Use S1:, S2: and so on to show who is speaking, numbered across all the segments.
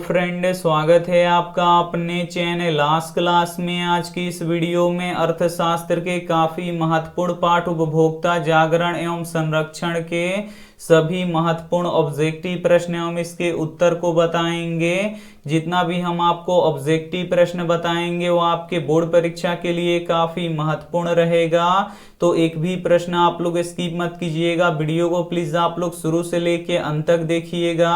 S1: Friend, स्वागत है आपका अपने चैनल लास्ट क्लास में। आज की इस वीडियो में अर्थशास्त्र के काफी महत्वपूर्ण पाठ उपभोक्ता जागरण एवं संरक्षण के सभी महत्वपूर्ण ऑब्जेक्टिव प्रश्न एवं इसके उत्तर को बताएंगे। जितना भी हम आपको ऑब्जेक्टिव प्रश्न बताएंगे वो आपके बोर्ड परीक्षा के लिए काफी महत्वपूर्ण रहेगा, तो एक भी प्रश्न आप लोग स्किप मत कीजिएगा। वीडियो को प्लीज आप लोग शुरू से लेके अंत तक देखिएगा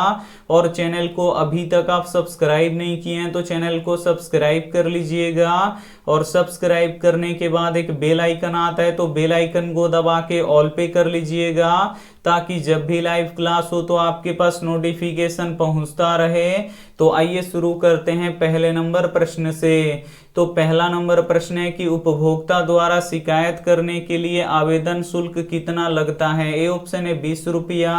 S1: और चैनल को अभी तक आप सब्सक्राइब नहीं किए हैं तो चैनल को सब्सक्राइब कर लीजिएगा। और सब्सक्राइब करने के बाद एक बेल आइकन आता है तो बेल आइकन को दबा के ऑल पे कर लीजिएगा, ताकि जब भी लाइव क्लास हो तो आपके पास नोटिफिकेशन पहुंचता रहे। तो आइए शुरू करते हैं पहले नंबर प्रश्न से। तो पहला नंबर प्रश्न है कि उपभोक्ता द्वारा शिकायत करने के लिए आवेदन शुल्क कितना लगता है। ए ऑप्शन है 20 रुपया,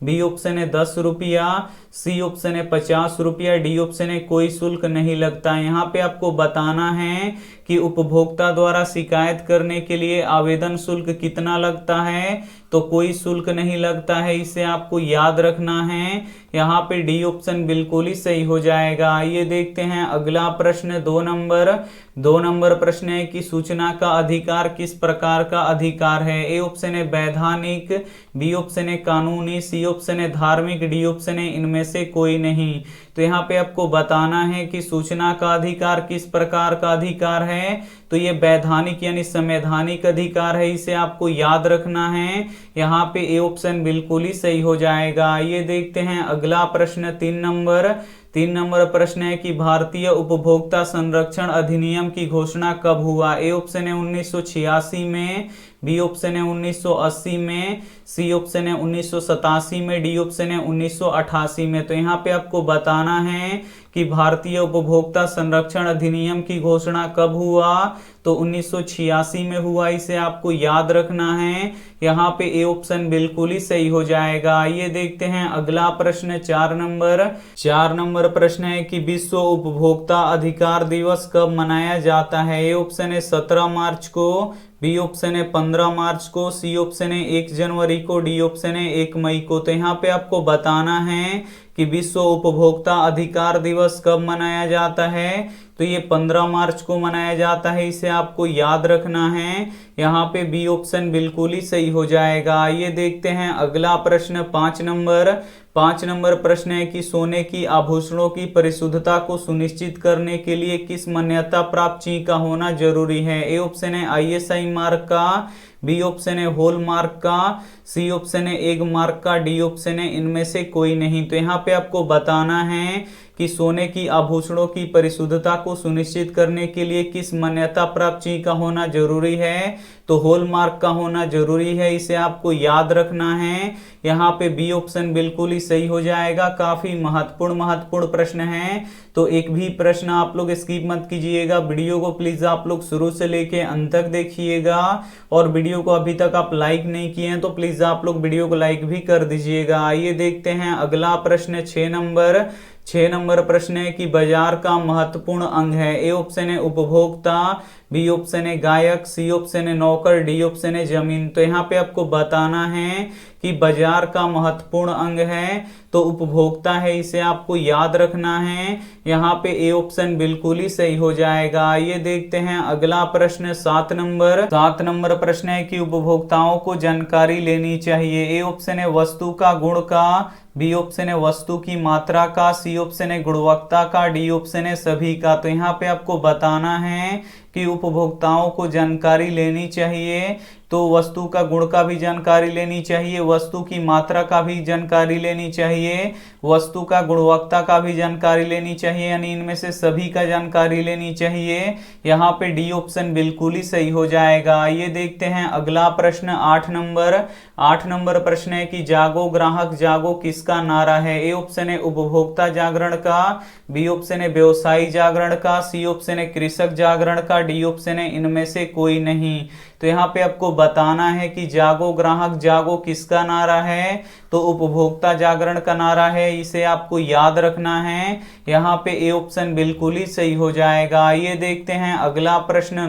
S1: बी ऑप्शन है 10 रुपया, सी ऑप्शन है 50 रुपया, डी ऑप्शन है कोई शुल्क नहीं लगता। यहाँ पे आपको बताना है कि उपभोक्ता द्वारा शिकायत करने के लिए आवेदन शुल्क कितना लगता है। तो कोई शुल्क नहीं लगता है, इसे आपको याद रखना है। यहाँ पे डी ऑप्शन बिल्कुल ही सही हो जाएगा। आइए देखते हैं अगला प्रश्न। दो नंबर प्रश्न है कि सूचना का अधिकार किस प्रकार का अधिकार है। ए ऑप्शन है वैधानिक, बी ऑप्शन है कानूनी, सी ऑप्शन है धार्मिक, डी ऑप्शन है इनमें से कोई नहीं। तो यहाँ पे आपको बताना है कि सूचना का अधिकार किस प्रकार का अधिकार है। तो ये वैधानिक यानी संवैधानिक अधिकार है, इसे आपको याद रखना है। यहाँ पे ए ऑप्शन बिल्कुल ही सही हो जाएगा। ये देखते हैं अगला प्रश्न। 3 नंबर प्रश्न है कि भारतीय उपभोक्ता संरक्षण अधिनियम की घोषणा कब हुआ। ए ऑप्शन है 1986 में, बी ऑप्शन है 1980 में, सी ऑप्शन है 1987 में, डी ऑप्शन है 1988 में। तो यहाँ पे आपको बताना है कि भारतीय उपभोक्ता संरक्षण अधिनियम की घोषणा कब हुआ। तो 1986 में हुआ, इसे आपको याद रखना है। यहाँ पे ए ऑप्शन बिल्कुल ही सही हो जाएगा। ये देखते हैं अगला प्रश्न। 4 नंबर प्रश्न है कि विश्व उपभोक्ता अधिकार दिवस कब मनाया जाता है। ए ऑप्शन है 17 मार्च को, बी ऑप्शन है 15 मार्च को, सी ऑप्शन है 1 जनवरी को, डी ऑप्शन है 1 मई को। तो यहाँ पे आपको बताना है कि विश्व उपभोक्ता अधिकार दिवस कब मनाया जाता है। तो ये 15 मार्च को मनाया जाता है, इसे आपको याद रखना है। यहाँ पे बी ऑप्शन बिल्कुल ही सही हो जाएगा। ये देखते हैं अगला प्रश्न। 5 नंबर प्रश्न है कि सोने की आभूषणों की परिशुद्धता को सुनिश्चित करने के लिए किस मान्यता प्राप्त चीज का होना जरूरी है। ए ऑप्शन है ISI मार्क का, बी ऑप्शन है होल मार्क का, सी ऑप्शन है एग मार्क का, डी ऑप्शन है इनमें से कोई नहीं। तो यहाँ पे आपको बताना है कि सोने की आभूषणों की परिशुद्धता को सुनिश्चित करने के लिए किस मान्यता प्राप्त चीज का होना जरूरी है। तो होल मार्क का होना जरूरी है, इसे आपको याद रखना है। यहाँ पे बी ऑप्शन बिल्कुल ही सही हो जाएगा। काफी महत्वपूर्ण प्रश्न है, तो एक भी प्रश्न आप लोग स्किप मत कीजिएगा। वीडियो को प्लीज आप लोग शुरू से लेके अंत तक देखिएगा। और वीडियो को अभी तक आप लाइक नहीं किए हैं तो प्लीज आप लोग वीडियो को लाइक भी कर दीजिएगा। आइए देखते हैं अगला प्रश्न। 6 नंबर प्रश्न है कि बाजार का महत्वपूर्ण अंग है। ए ऑप्शन है उपभोक्ता, बी ऑप्शन है गायक, सी ऑप्शन है नौकर, डी ऑप्शन है जमीन। तो यहाँ पे आपको बताना है कि बाजार का महत्वपूर्ण अंग है तो उपभोक्ता है, इसे आपको याद रखना है। यहाँ पे ए ऑप्शन बिल्कुल ही सही हो जाएगा। ये देखते हैं अगला प्रश्न। 7 नंबर प्रश्न है कि उपभोक्ताओं को जानकारी लेनी चाहिए। ए ऑप्शन है वस्तु का गुण का, बी ऑप्शन है वस्तु की मात्रा का, सी ऑप्शन है गुणवत्ता का, डी ऑप्शन है सभी का। तो यहाँ पे आपको बताना है कि उपभोक्ताओं को जानकारी लेनी चाहिए तो वस्तु का गुण का भी जानकारी लेनी चाहिए, वस्तु की मात्रा का भी जानकारी लेनी चाहिए, वस्तु का गुणवत्ता का भी जानकारी लेनी चाहिए, यानी इनमें से सभी का जानकारी लेनी चाहिए। यहाँ पे डी ऑप्शन बिल्कुल ही सही हो जाएगा। ये देखते हैं अगला प्रश्न। 8 नंबर प्रश्न है कि जागो ग्राहक जागो किसका नारा है। ए ऑप्शन है उपभोक्ता जागरण का, बी ऑप्शन है व्यवसायी जागरण का, सी ऑप्शन है कृषक जागरण का, डी ऑप्शन है इनमें से कोई नहीं। तो यहाँ पे आपको बताना है कि जागो ग्राहक जागो किसका नारा है। तो उपभोक्ता जागरण का नारा है, इसे आपको याद रखना है। यहाँ पे ए ऑप्शन बिल्कुल ही सही हो जाएगा। आइए देखते हैं अगला प्रश्न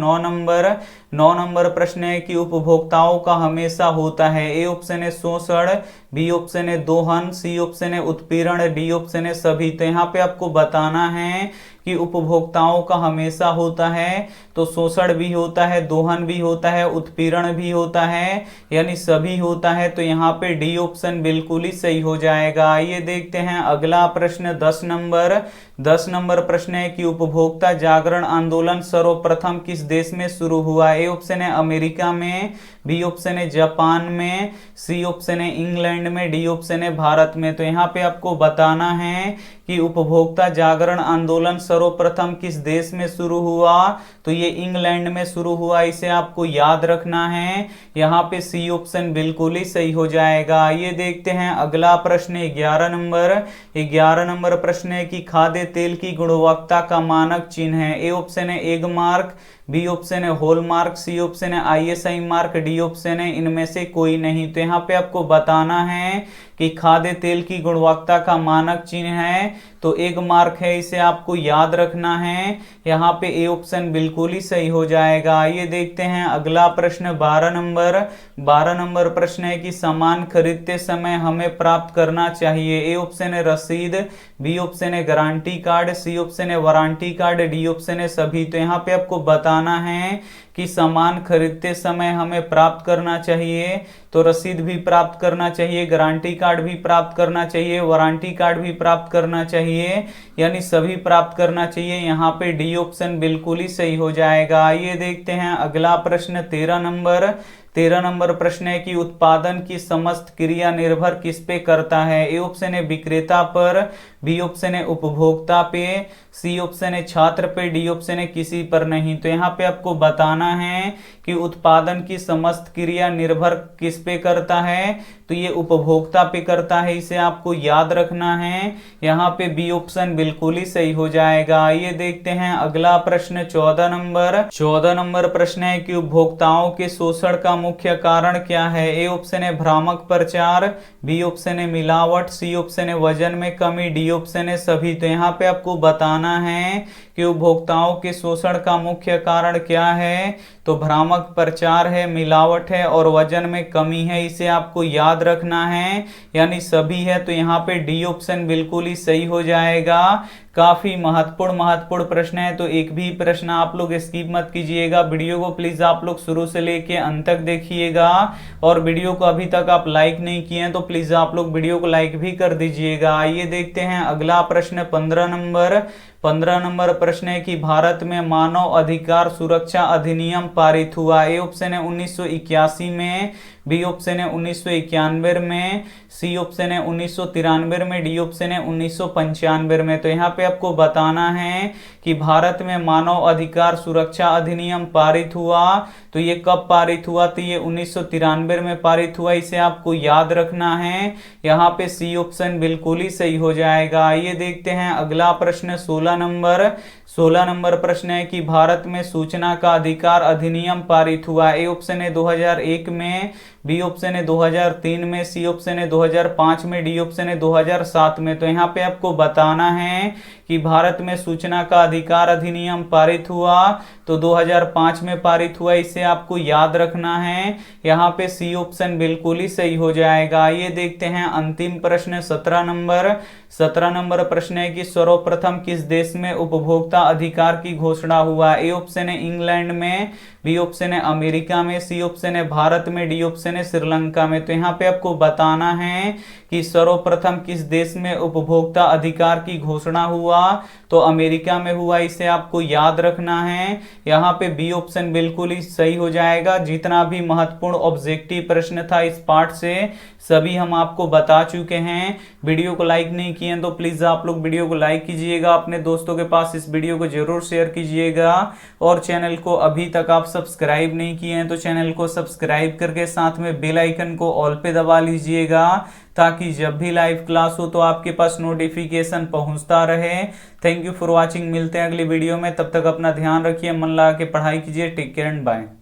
S1: 9 नंबर प्रश्न है कि उपभोक्ताओं का हमेशा होता है। ए ऑप्शन है शोषण, बी ऑप्शन है दोहन, सी ऑप्शन है उत्पीड़न, डी ऑप्शन है सभी। तो यहाँ पे आपको बताना है कि उपभोक्ताओं का हमेशा होता है, तो शोषण भी होता है, दोहन भी होता है, उत्पीड़न भी होता है, यानी सभी होता है। तो यहाँ पे डी ऑप्शन बिल्कुल ही सही हो जाएगा। आइए देखते हैं अगला प्रश्न 10 नंबर प्रश्न है कि उपभोक्ता जागरण आंदोलन सर्वप्रथम किस देश में शुरू हुआ। ए ऑप्शन है अमेरिका में, बी ऑप्शन है जापान में, सी ऑप्शन है इंग्लैंड में, डी ऑप्शन है भारत में। तो यहाँ पे आपको बताना है कि उपभोक्ता जागरण आंदोलन सर्वप्रथम किस देश में शुरू हुआ। तो ये इंग्लैंड में शुरू हुआ, इसे आपको याद रखना है। यहाँ पे सी ऑप्शन बिल्कुल ही सही हो जाएगा। ये देखते हैं अगला प्रश्न 11 नंबर प्रश्न है कि खाद्य तेल की गुणवत्ता का मानक चिन्ह है। ए ऑप्शन है एग मार्क, बी ऑप्शन है हॉल मार्क, सी ऑप्शन है ISI मार्क, डी ऑप्शन है इनमें से कोई नहीं। तो यहाँ पे आपको बताना है कि खाद्य तेल की गुणवत्ता का मानक चिन्ह है तो एग मार्क है, इसे आपको याद रखना है। यहाँ पे ए ऑप्शन बिल्कुल ही सही हो जाएगा। ये देखते हैं अगला प्रश्न 12 नंबर प्रश्न है कि सामान खरीदते समय हमें प्राप्त करना चाहिए। ए ऑप्शन है रसीद, बी ऑप्शन है गारंटी कार्ड, सी ऑप्शन है वारंटी कार्ड, डी ऑप्शन है सभी। तो यहाँ पे आपको बताना है कि सामान खरीदते समय हमें प्राप्त करना चाहिए, तो रसीद भी प्राप्त करना चाहिए, गारंटी कार्ड भी प्राप्त करना चाहिए, वारंटी कार्ड भी प्राप्त करना चाहिए, यानी सभी प्राप्त करना चाहिए। यहाँ पे डी ऑप्शन बिल्कुल ही सही हो जाएगा। आइए देखते हैं अगला प्रश्न 13 नंबर प्रश्न है कि उत्पादन की समस्त क्रिया निर्भर किस पे करता है। ए ऑप्शन है विक्रेता पर, बी ऑप्शन है उपभोक्ता पे, सी ऑप्शन है छात्र पे, डी ऑप्शन है किसी पर नहीं। तो यहाँ पे आपको बताना है कि उत्पादन की समस्त क्रिया निर्भर किस पे करता है, तो ये उपभोक्ता पे करता है, इसे आपको याद रखना है। यहाँ पे बी ऑप्शन बिल्कुल ही सही हो जाएगा। ये देखते हैं अगला प्रश्न 14 नंबर प्रश्न है कि उपभोक्ताओं के शोषण का मुख्य कारण क्या है। ए ऑप्शन है भ्रामक प्रचार, बी ऑप्शन है मिलावट, सी ऑप्शन है वजन में कमी, डी ऑप्शन है सभी। तो यहाँ पे आपको बताना है कि उपभोक्ताओं के शोषण का मुख्य कारण क्या है, तो भ्रामक प्रचार है, मिलावट है और वजन में कमी है, इसे आपको याद रखना है, यानी सभी है। तो यहाँ पे डी ऑप्शन बिल्कुल ही सही हो जाएगा। काफी महत्वपूर्ण प्रश्न है, तो एक भी प्रश्न आप लोग स्किप मत कीजिएगा। वीडियो को प्लीज आप लोग शुरू से लेके अंत तक देखिएगा, और वीडियो को अभी तक आप लाइक नहीं किए हैं तो प्लीज आप लोग वीडियो को लाइक भी कर दीजिएगा। आइए देखते हैं अगला प्रश्न 15 नंबर प्रश्न है कि भारत में मानव अधिकार सुरक्षा अधिनियम पारित हुआ। ए ऑप्शन है 1981 में, बी ऑप्शन है 1991 में, सी ऑप्शन है 1993 में, डी ऑप्शन है 1995 में। तो यहाँ पे आपको बताना है कि भारत में मानव अधिकार सुरक्षा अधिनियम पारित हुआ, तो ये कब पारित हुआ, तो ये 1993 में पारित हुआ, इसे आपको याद रखना है। यहाँ पे सी ऑप्शन बिल्कुल ही सही हो जाएगा। ये देखते हैं अगला प्रश्न 16 नंबर प्रश्न है कि भारत में सूचना का अधिकार अधिनियम पारित हुआ। ए ऑप्शन है 2001 में, बी ऑप्शन है 2003 में, सी ऑप्शन है 2005 में, डी ऑप्शन है 2007 में। तो यहाँ पे आपको बताना है कि भारत में सूचना का अधिकार अधिनियम पारित हुआ, तो 2005 में पारित हुआ, इसे आपको याद रखना है। यहाँ पे सी ऑप्शन बिल्कुल ही सही हो जाएगा। ये देखते हैं अंतिम प्रश्न 17 नंबर प्रश्न है कि सर्वप्रथम किस देश में उपभोक्ता अधिकार की घोषणा हुआ। ए ऑप्शन है इंग्लैंड में, बी ऑप्शन है अमेरिका में, सी ऑप्शन है भारत में, डी ऑप्शन है श्रीलंका में। तो यहाँ पे आपको बताना है कि सर्वप्रथम किस देश में उपभोक्ता अधिकार की घोषणा हुआ, तो अमेरिका में हुआ, इसे आपको याद रखना है। यहाँ पे बी ऑप्शन बिल्कुल ही सही हो जाएगा। जितना भी महत्वपूर्ण ऑब्जेक्टिव प्रश्न था इस पार्ट से सभी हम आपको बता चुके हैं। वीडियो को लाइक नहीं किए तो प्लीज आप लोग वीडियो को लाइक कीजिएगा, अपने दोस्तों के पास इस वीडियो को जरूर शेयर कीजिएगा, और चैनल को अभी तक आप सब्सक्राइब नहीं किए हैं तो चैनल को सब्सक्राइब करके साथ में बेल आइकन को ऑल पे दबा लीजिएगा, ताकि जब भी लाइव क्लास हो तो आपके पास नोटिफिकेशन पहुंचता रहे। थैंक यू फॉर वॉचिंग, मिलते हैं अगली वीडियो में, तब तक अपना ध्यान रखिए, मन लगा के पढ़ाई कीजिए। Take care and bye.